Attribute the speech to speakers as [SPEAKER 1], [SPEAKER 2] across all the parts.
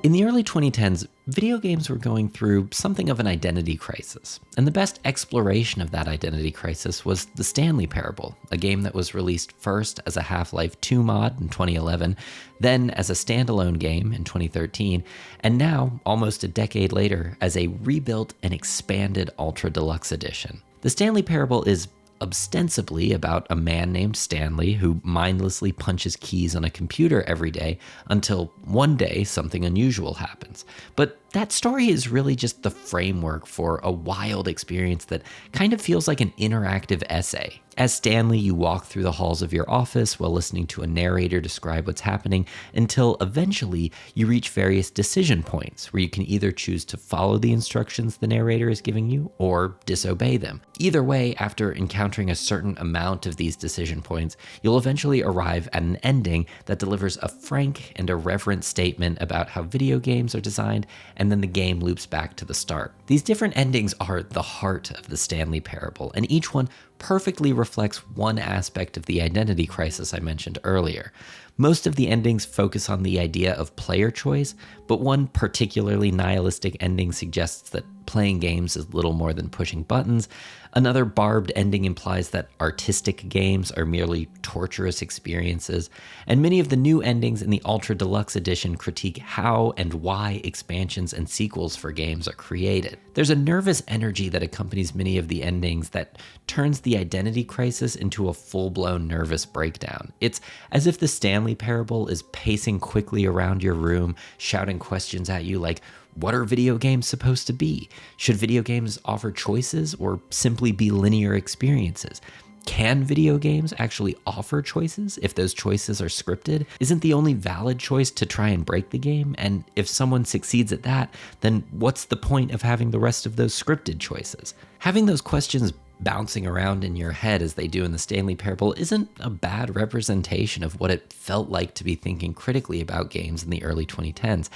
[SPEAKER 1] In the early 2010s, video games were going through something of an identity crisis, and the best exploration of that identity crisis was the Stanley Parable, a game that was released first as a Half-Life 2 mod in 2011, then as a standalone game in 2013, and now, almost a decade later, as a rebuilt and expanded Ultra Deluxe edition. The Stanley Parable is ostensibly about a man named Stanley who mindlessly punches keys on a computer every day until one day something unusual happens. But that story is really just the framework for a wild experience that kind of feels like an interactive essay. As Stanley, you walk through the halls of your office while listening to a narrator describe what's happening until eventually you reach various decision points where you can either choose to follow the instructions the narrator is giving you or disobey them. Either way, after encountering a certain amount of these decision points, you'll eventually arrive at an ending that delivers a frank and irreverent statement about how video games are designed, and then the game loops back to the start. These different endings are the heart of the Stanley Parable, and each one perfectly reflects one aspect of the identity crisis I mentioned earlier. Most of the endings focus on the idea of player choice, but one particularly nihilistic ending suggests that playing games is little more than pushing buttons. Another barbed ending implies that artistic games are merely torturous experiences, and many of the new endings in the Ultra Deluxe edition critique how and why expansions and sequels for games are created. There's a nervous energy that accompanies many of the endings that turns the identity crisis into a full-blown nervous breakdown. It's as if the Stanley Parable is pacing quickly around your room, shouting questions at you like, what are video games supposed to be? Should video games offer choices or simply be linear experiences? Can video games actually offer choices if those choices are scripted? Isn't the only valid choice to try and break the game? And if someone succeeds at that, then what's the point of having the rest of those scripted choices? Having those questions bouncing around in your head as they do in the Stanley Parable isn't a bad representation of what it felt like to be thinking critically about games in the early 2010s.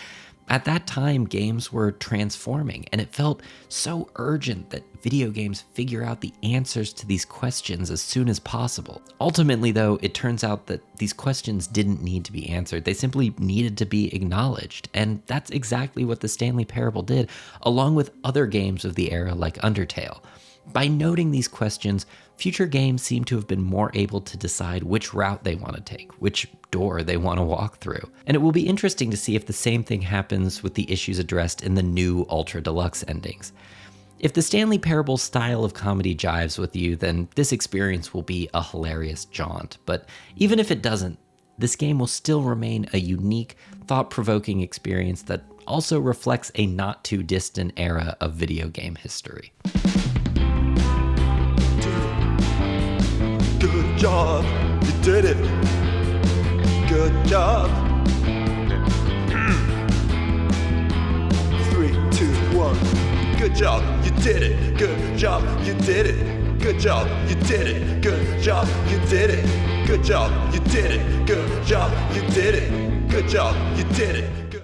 [SPEAKER 1] At that time, games were transforming, and it felt so urgent that video games figure out the answers to these questions as soon as possible. Ultimately, though, it turns out that these questions didn't need to be answered. They simply needed to be acknowledged, and that's exactly what the Stanley Parable did, along with other games of the era like Undertale. By noting these questions, future games seem to have been more able to decide which route they want to take, which door they want to walk through. And it will be interesting to see if the same thing happens with the issues addressed in the new Ultra Deluxe endings. If the Stanley Parable style of comedy jives with you, then this experience will be a hilarious jaunt. But even if it doesn't, this game will still remain a unique, thought-provoking experience that also reflects a not-too-distant era of video game history.
[SPEAKER 2] Good job, you did it. Good job. 3, 2, 1. Good job, you did it. Good job, you did it. Good job, you did it. Good job, you did it. Good job, you did it. Good job, you did it. Good job, you did it.